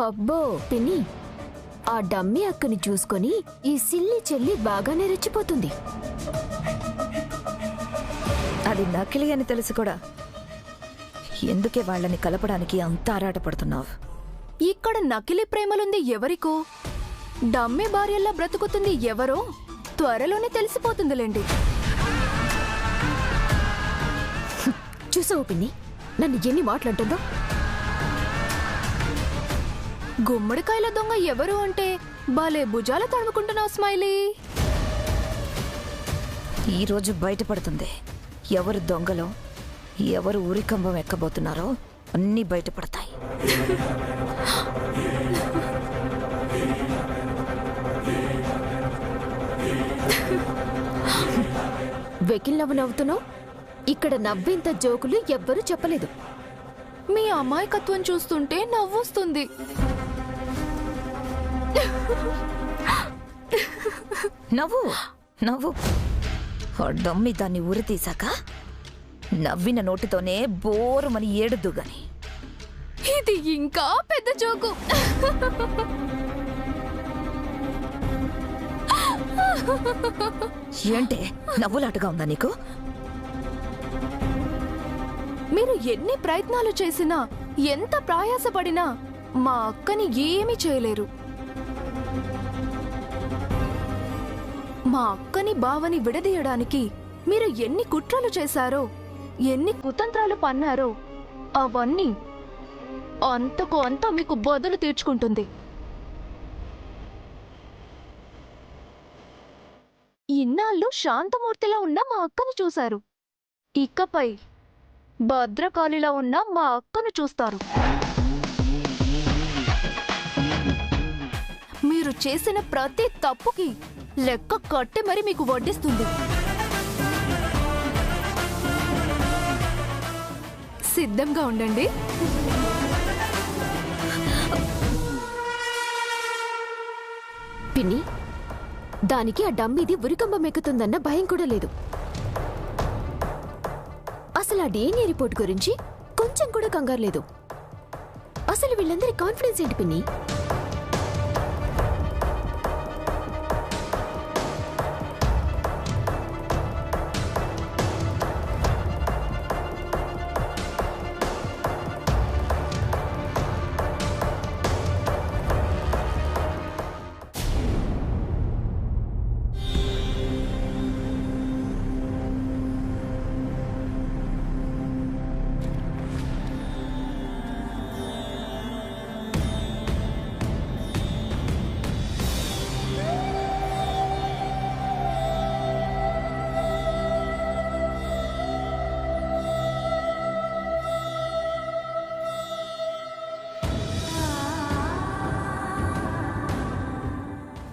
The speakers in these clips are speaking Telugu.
అబ్బో పిన్ని, ఆ డమ్మీ అక్కని చూసుకొని ఈ సిల్లి చెల్లి బాగానే రెచ్చిపోతుంది. అది నకిలీ అని తెలుసు కూడా ఎందుకే వాళ్ళని కలపడానికి అంత ఆరాటపడుతున్నావు? ఇక్కడ నకిలీ ప్రేమలుంది ఎవరికో, డమ్మి భార్యల్లా బ్రతుకుతుంది ఎవరో త్వరలోనే తెలిసిపోతుందిలేండి. చూసావు పిన్ని, నన్ను ఎన్ని మాట్లాడుతుందో. గుమ్మడికాయల దొంగ ఎవరు అంటే బాలే భుజాలు తడుముకుంటున్నావు స్మైలీ. ఈరోజు బయటపడుతుంది ఎవరు దొంగలో, ఎవరు ఊరికంబం ఎక్కబోతున్నారో అన్నీ బయటపడతాయి. వెకిల్ నవ్వు నవ్వుతున్నావు. ఇక్కడ నవ్వేంత జోకులు ఎవ్వరూ చెప్పలేదు. మీ అమాయకత్వం చూస్తుంటే నవ్వొస్తుంది. నవ్వు నవ్వు. డమ్మి దాన్ని ఊరి తీశాక నవ్విన నోటితోనే బోరుమని ఏడుద్దు గాని. ఇది ఇంకా పెద్ద జోకు. ఏంటే నవ్వులాటగా ఉందా నీకు? మీరు ఎన్ని ప్రయత్నాలు చేసినా, ఎంత ప్రయాసపడినా మా అక్కని ఏమీ చేయలేరు. మా అక్కని బావని విడదీయడానికి మీరు ఎన్ని కుట్రలు చేశారో, ఎన్ని కుతంత్రాలు పన్నారో అవన్నీ అంతకు అంత మీకు బదులు తీర్చుకుంటుంది. ఇన్నాళ్ళు శాంతమూర్తిలో ఉన్న మా అక్కను చూశారు, ఇకపై భద్రకాళిలా ఉన్న మా అక్కను చూస్తారు. మీరు చేసిన ప్రతి తప్పుకి లెక్క కట్టి మరి మీకు వడ్డిస్తుంది. సిద్ధంగా ఉండండి. పిన్ని, దానికి ఆ డమ్మీది ఉరికంబం ఎక్కుతుందన్న భయం కూడా లేదు. అసలు ఆ డిఎన్ఏ రిపోర్ట్ గురించి కొంచెం కూడా కంగారు లేదు. అసలు వీళ్ళందరి కాన్ఫిడెన్స్ ఏంటి పిన్ని?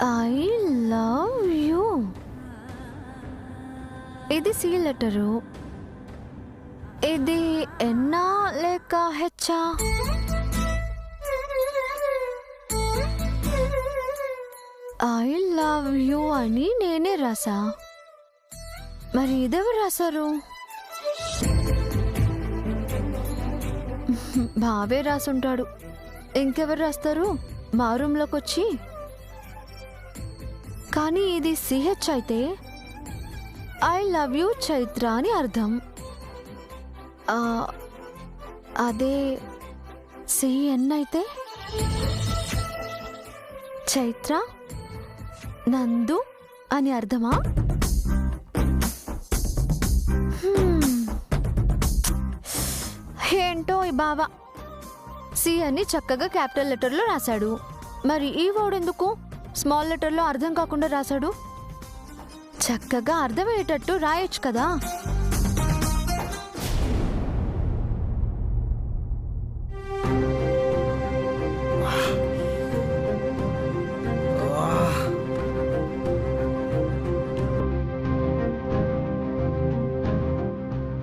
I love you. ఇది సి లెటరు. ఇది ఎన్నా లేక హెచ్చా? ఐ లవ్ యూ అని నేనే రాసా. మరి ఇదెవరు రాశారు? బావే రాసుంటాడు. ఇంకెవరు రాస్తారు మా రూమ్లోకి వచ్చి? కానీ ఇది సిహెచ్ అయితే ఐ లవ్ యూ చైత్ర అని అర్థం. అదే సిఎన్ అయితే చైత్ర నందు అని అర్థమా? ఏంటో ఈ బావ సి అని చక్కగా క్యాపిటల్ లెటర్లో రాశాడు. మరి ఈ వర్డ్ ఎందుకు స్మాల్ లెటర్లో అర్థం కాకుండా రాశాడు? చక్కగా అర్థమయ్యేటట్టు రాయొచ్చు కదా.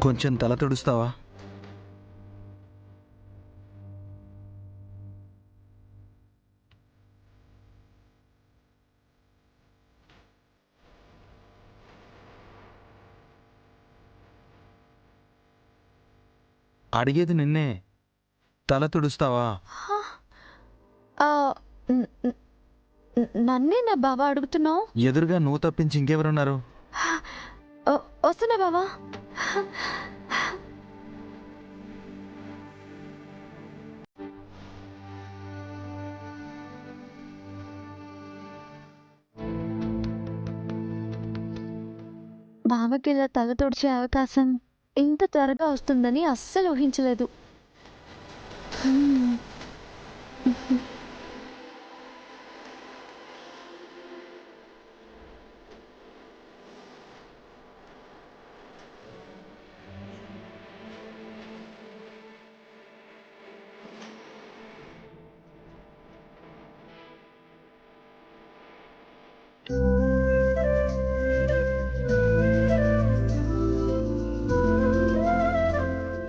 కొంచెం తల తుడుస్తావా? అడిగేది నిన్నే. తల తుడుస్తావా? నన్నే నా బావా అడుగుతున్నావు? ఎదురుగా నువ్వు తప్పించి ఇంకెవరున్నారు? వస్తున్నా బావా. బావకి ఇలా తల తుడిచే అవకాశం ఇంత త్వరగా వస్తుందని అస్సలు ఊహించలేదు.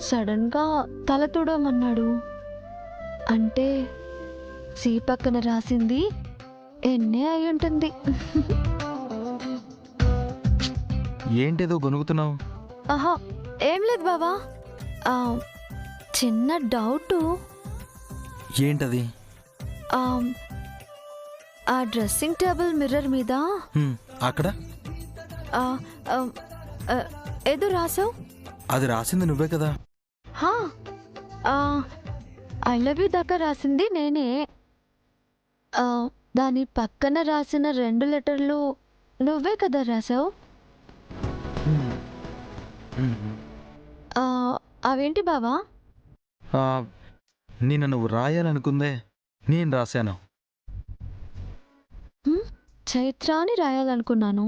సడన్గా తల తుడమన్నాడు. అంటే సి పక్కన రాసింది ఎన్నే అయి ఉంటుంది. ఏంటేదో గొనుగుతున్నావు? ఆహా, ఏం లేదు బావా. ఆ, చిన్న డౌటు. ఏంటది? ఆ డ్రెస్సింగ్ టేబుల్ మిర్రర్ మీద అక్కడ ఆ, ఆ, ఆ, ఏదో రాసావు. అది రాసింది నువ్వే కదా? ఐ లవ్ యూ దాకా రాసింది నేనే. దాని పక్కన రాసిన 2 లెటర్లు నువ్వే కదా రాసావు. అవేంటి బావా? నిన్న నువ్వు రాయాలనుకుందే నేను రాశాను. చైత్ర అని రాయాలనుకున్నాను.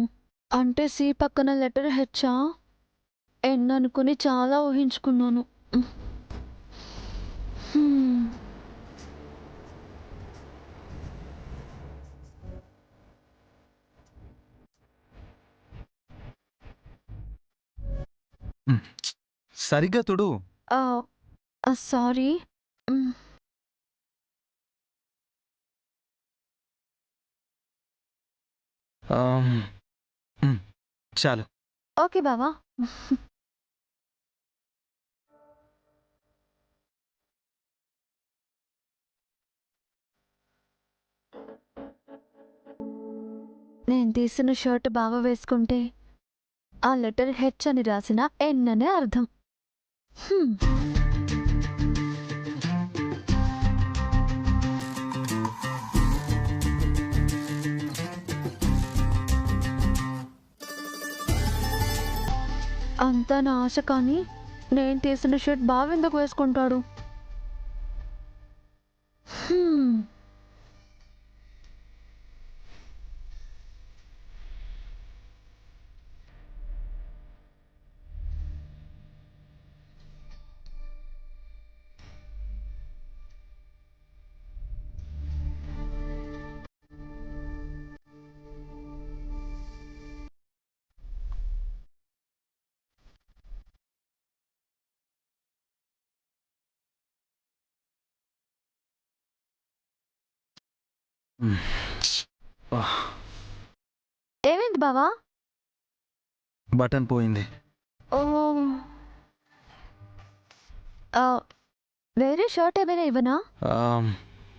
అంటే సి పక్కన లెటర్ హెచ్చా ఎన్ అనుకుని చాలా ఊహించుకున్నాను. సరిగ్గా తుడు. సారీ. చాలు. ఓకే బావా. నేను తీసిన షర్ట్ బావ వేసుకుంటే ఆ లెటర్ హెచ్ అని రాసిన ఎన్ అనే అర్థం. అంతా నా ఆశ, కానీ నేను తీసిన షర్ట్ బావ ఎందుకు వేసుకుంటాడు? ఏమైంది బావా? బటన్ పోయింది. ఓ, వేరే షర్ట్ ఏమైనా ఇవ్వనా?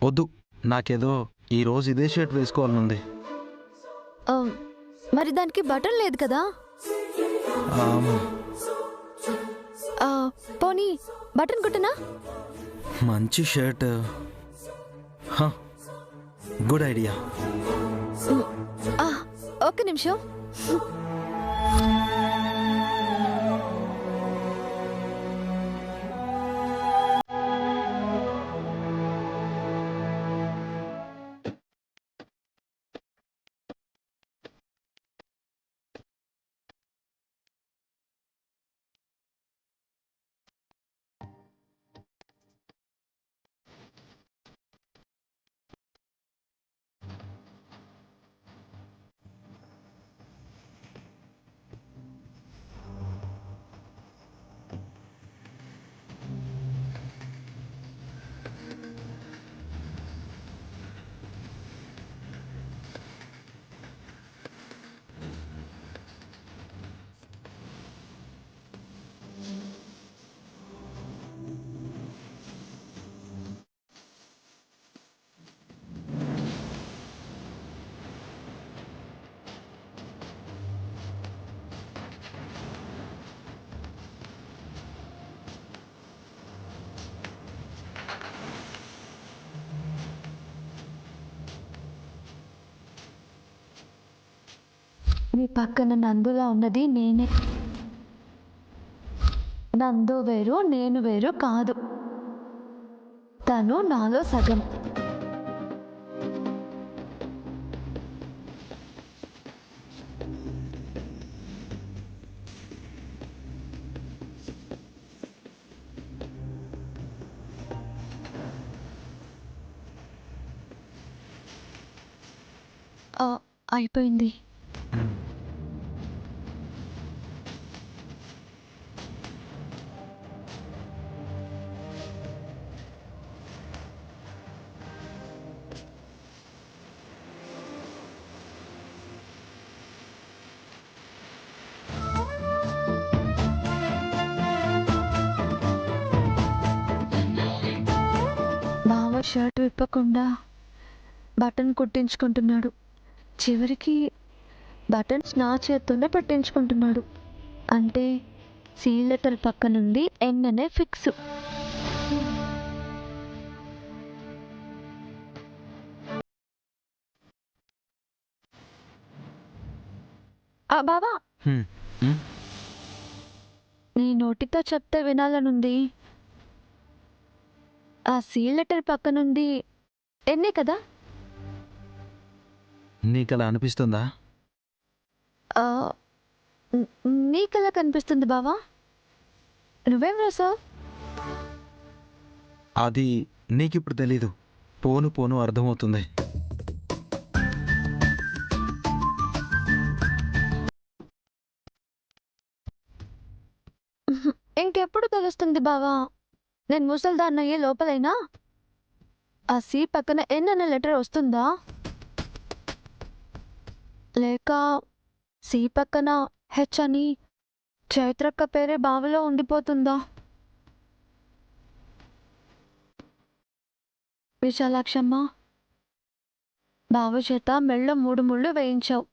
వద్దు, నాకేదో ఈరోజు ఇదే షర్ట్ వేసుకోవాలనుంది. మరి దానికి బటన్ లేదు కదా? పోనీ బటన్ కుట్టనా? మంచి షర్ట్. Good idea. ఒక్క నిమిషం. మీ పక్కన నందులా ఉన్నది నేనే. నందు వేరు నేను వేరు కాదు. తను నాలో సగం. అయిపోయింది. బావ షర్ట్ విప్పకుండా బటన్ కుట్టించుకుంటున్నాడు. చివరికి బటన్స్ నా చేత్తోనే పెట్టించుకుంటున్నాడు. అంటే సి లెటర్ పక్క నుండి ఎన్ అనే ఫిక్స్. బావా, నీ నోటితో చెప్తే వినాలనుంది. ఆ సి లెటర్ పక్క నుండి ఎన్నే కదా? నీకలా అనిపిస్తుందా? నీకెలా కనిపిస్తుంది బావా? నువ్వేం రాసావు? అది నీకిప్పుడు తెలీదు. పోను పోను అర్థమవుతుంది. ఇంకెప్పుడు తెలుస్తుంది బావా? నేను ముసల్దాన్నయ్యే లోపలైనా ఆ సి పక్కన ఎన్ అనే లెటర్ వస్తుందా, లేక సి పక్కన హెచ్ అని చైత్రక్క పేరే బావలో ఉండిపోతుందా? విశాలాక్షమ్మ, బావ చేత మెళ్ళో 3 ముళ్ళు వేయించావు.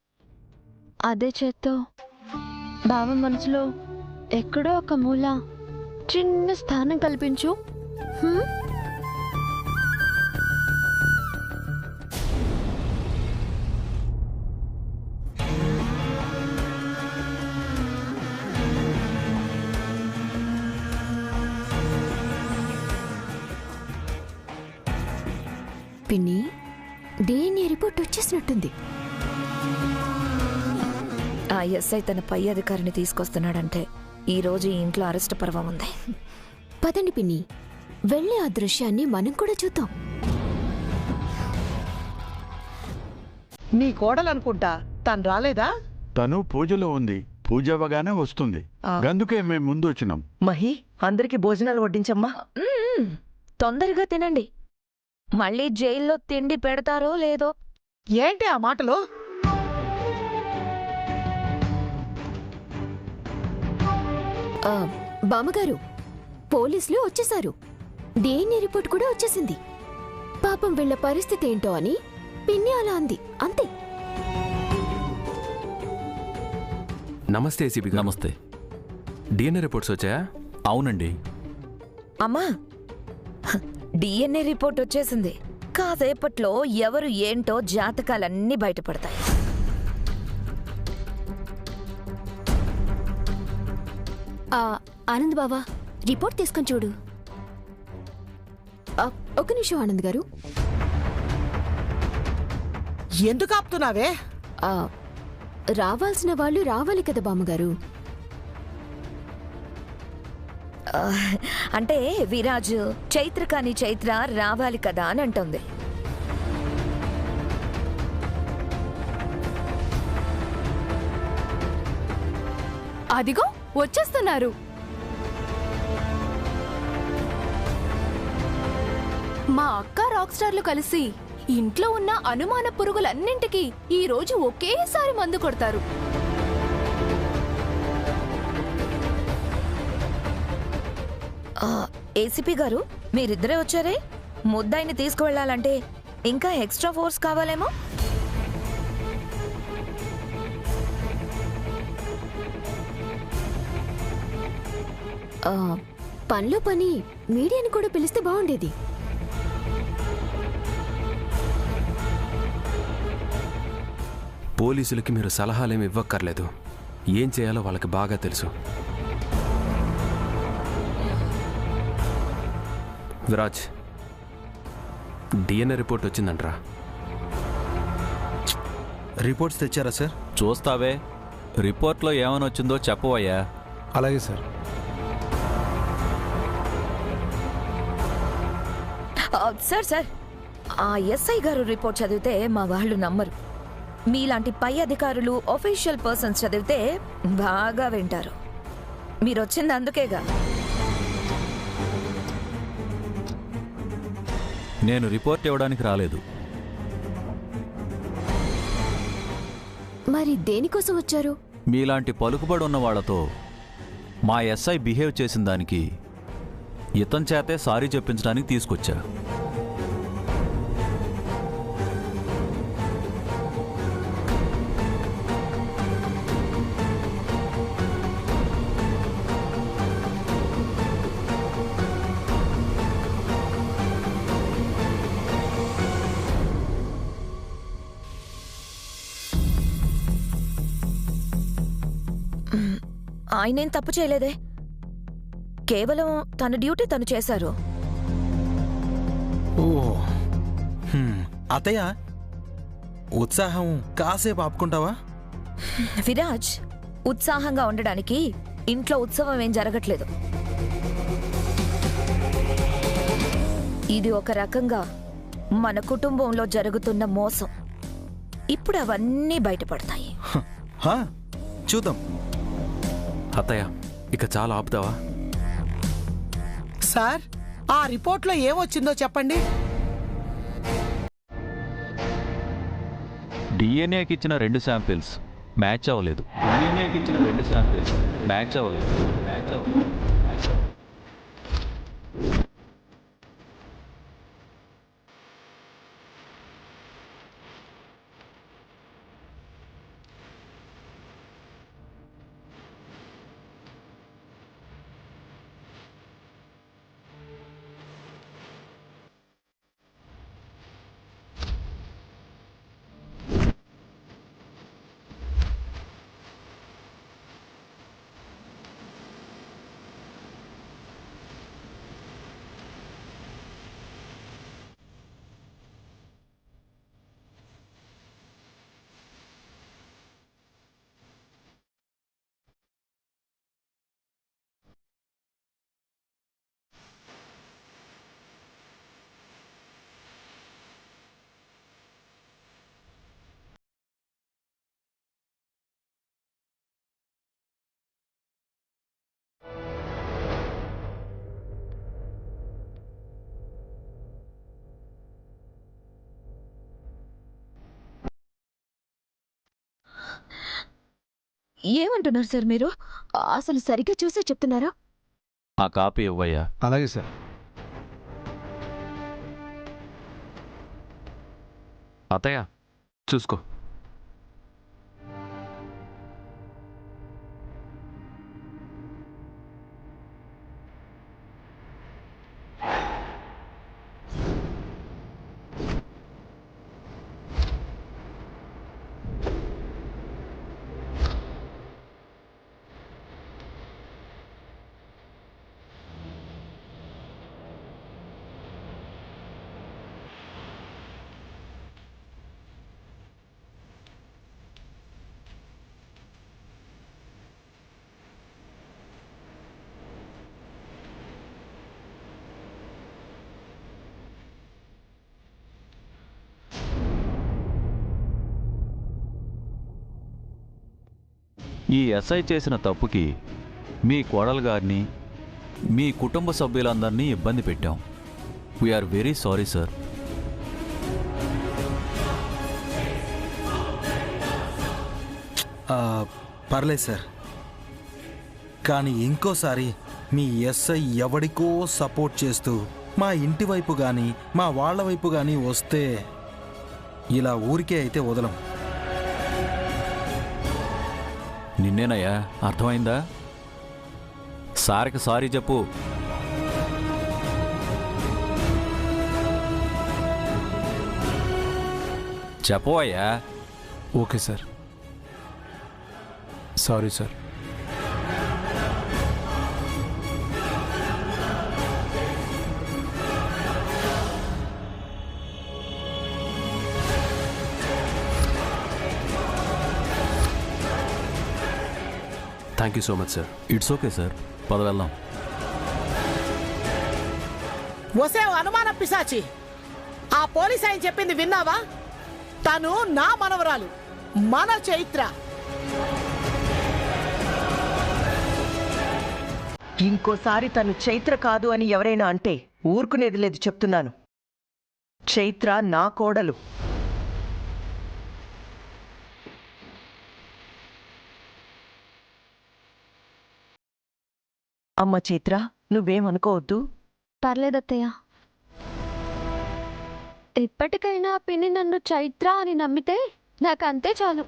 అదే చేత్తో బావ మనసులో ఎక్కడో ఒక మూల చిన్న స్థానం కల్పించు. పిన్ని, డిఎన్ఏ రిపోర్ట్ వచ్చేసినట్టుంది. ఆ ఎస్ఐ తన పై అధికారిని తీసుకొస్తున్నాడంటే ఈరోజు ఈ ఇంట్లో అరెస్ట్ పర్వం ఉంది. పదండి పిన్ని, వెళ్ళి ఆ దృశ్యాన్ని మనం కూడా చూద్దాం. నీ కోడలనుకుంటా, తను రాలేదా? తను పూజలో ఉంది. పూజ అవ్వగానే వస్తుంది. అందుకే మేము ముందు వచ్చినాం. మహి, అందరికి భోజనాలు వడ్డించమ్మా. తొందరగా తినండి. మళ్ళీ జైల్లో తిండి పెడతారో లేదో. ఏంటి ఆ మాటలు? బామ్మగారు, పోలీసులు వచ్చేశారు. డిఎన్ఏ రిపోర్ట్ కూడా వచ్చేసింది. పాపం వీళ్ళ పరిస్థితి ఏంటో అని పిన్ని అలా అంది, అంతే. నమస్తే ఏసీపీ. నమస్తే. డిఎన్ఏ రిపోర్ట్స్ వచ్చాయా? అవునండి. అమ్మా, డిఎన్ఏ రిపోర్ట్ వచ్చేసింది. కాసేపట్లో ఎవరు ఏంటో జాతకాలన్నీ బయటపడతాయి. ఆనంద్ బావా, రిపోర్ట్ తీసుకొని చూడు. ఒక నిమిషం ఆనంద్ గారు. ఎందుకు ఆపుతున్నావే? రావాల్సిన వాళ్ళు రావాలి కదా బామ్మగారు. అంటే విరాజు చైత్ర కాని చైత్ర రావాలి కదా అని అంటుంది. అదిగో వచ్చేస్తున్నారు. మా అక్క రాక్ స్టార్లు కలిసి ఇంట్లో ఉన్న అనుమాన పురుగులన్నింటికీ ఈ రోజు ఒకేసారి మందు కొడతారు. ఏసీపీ గారు, మీరిద్దరే వచ్చారే. ముద్దాయిని తీసుకువెళ్లాలంటే ఇంకా ఎక్స్ట్రా ఫోర్స్ కావాలేమో. పనిలో పని మీడియాని కూడా పిలిస్తే బాగుండేది. పోలీసులకి మీరు సలహాలేమి ఇవ్వక్కర్లేదు. ఏం చేయాలో వాళ్ళకి బాగా తెలుసు. విరాజ్, డిఎన్ఏ రిపోర్ట్ వచ్చిందంట్రా. రిపోర్ట్స్ తెచ్చారా సార్? చూస్తావే, రిపోర్ట్లో ఏమని వచ్చిందో చెప్పవయ్యా. అలాగే సార్. సార్ ఆ ఎస్ఐ గారు రిపోర్ట్ చదివితే మా వాళ్ళు నమ్మరు. మీలాంటి పై అధికారులు, ఆఫీషియల్ పర్సన్స్ చదివితే బాగా వింటారు. మీరు వచ్చింది అందుకేగా. నేను రిపోర్ట్ ఇవ్వడానికి రాలేదు. మరి దేనికోసం వచ్చారు? మీలాంటి పలుకుబడి ఉన్న వాళ్లతో మా ఎస్ఐ బిహేవ్ చేసిన దానికి ఇతని చేతే సారీ చెప్పించడానికి తీసుకొచ్చా. ఆయనేం తప్పు చేయలేదే. కేవలం తన డ్యూటీ తను చేశారు. ఓ అత్తయ్య, ఉత్సాహం కాసేపు ఆపుకుంటావా? విరాజ్, ఉత్సాహంగా ఉండడానికి ఇంట్లో ఉత్సవం ఏం జరగట్లేదు. ఇది ఒక రకంగా మన కుటుంబంలో జరుగుతున్న మోసం. ఇప్పుడు అవన్నీ బయటపడతాయి. చూద్దాం. అత్తయ్య, ఇక చాలా ఆపుతావా? సార్, ఆ రిపోర్ట్లో ఏమొచ్చిందో చెప్పండి. డిఎన్ఏకి ఇచ్చిన 2 శాంపిల్స్ మ్యాచ్ అవ్వలేదు. డిఎన్ఏకి ఇచ్చిన 2 శాంపిల్స్ మ్యాచ్ అవ్వలేదు. ఏమంటున్నారు సార్ మీరు? అసలు సరిగ్గా చూసే చెప్తున్నారా? ఆ కాపీ ఇవ్వయ్యా. అలాగే సార్. అత్తయ్య, చూసుకో. ఈ ఎస్ఐ చేసిన తప్పుకి మీ కోడలు గారిని, మీ కుటుంబ సభ్యులందరినీ ఇబ్బంది పెట్టాం. We're very sorry sir. పర్లేదు సార్, కానీ ఇంకోసారి మీ ఎస్ఐ ఎవడికో సపోర్ట్ చేస్తూ మా ఇంటి వైపు కానీ మా వాళ్ళ వైపు కానీ వస్తే ఇలా ఊరికే అయితే వదలం. నిన్నేనయ్యా, అర్థమైందా? సార్కి సారీ చెప్పు. చెప్పవయ్యా. Okay sir. Sorry sir. Thank you so much sir. It's okay sir, పద వెళ్దాం. వసే అనుమాన పిశాచి, ఆ పోలీస్ ఆయన చెప్పింది విన్నావా? తను నా మనవరాలు, మన చైత్ర. ఇంకోసారి తను చైత్ర కాదు అని ఎవరైనా అంటే ఊరుకునేది లేదు చెప్తున్నాను. చైత్ర నా కోడలు. అమ్మ చైత్ర, నువ్వేమనుకోవద్దు. పర్లేదత్తయ్య. ఇప్పటికైనా పిన్ని నన్ను చైత్ర అని నమ్మితే నాకు అంతే చాలు.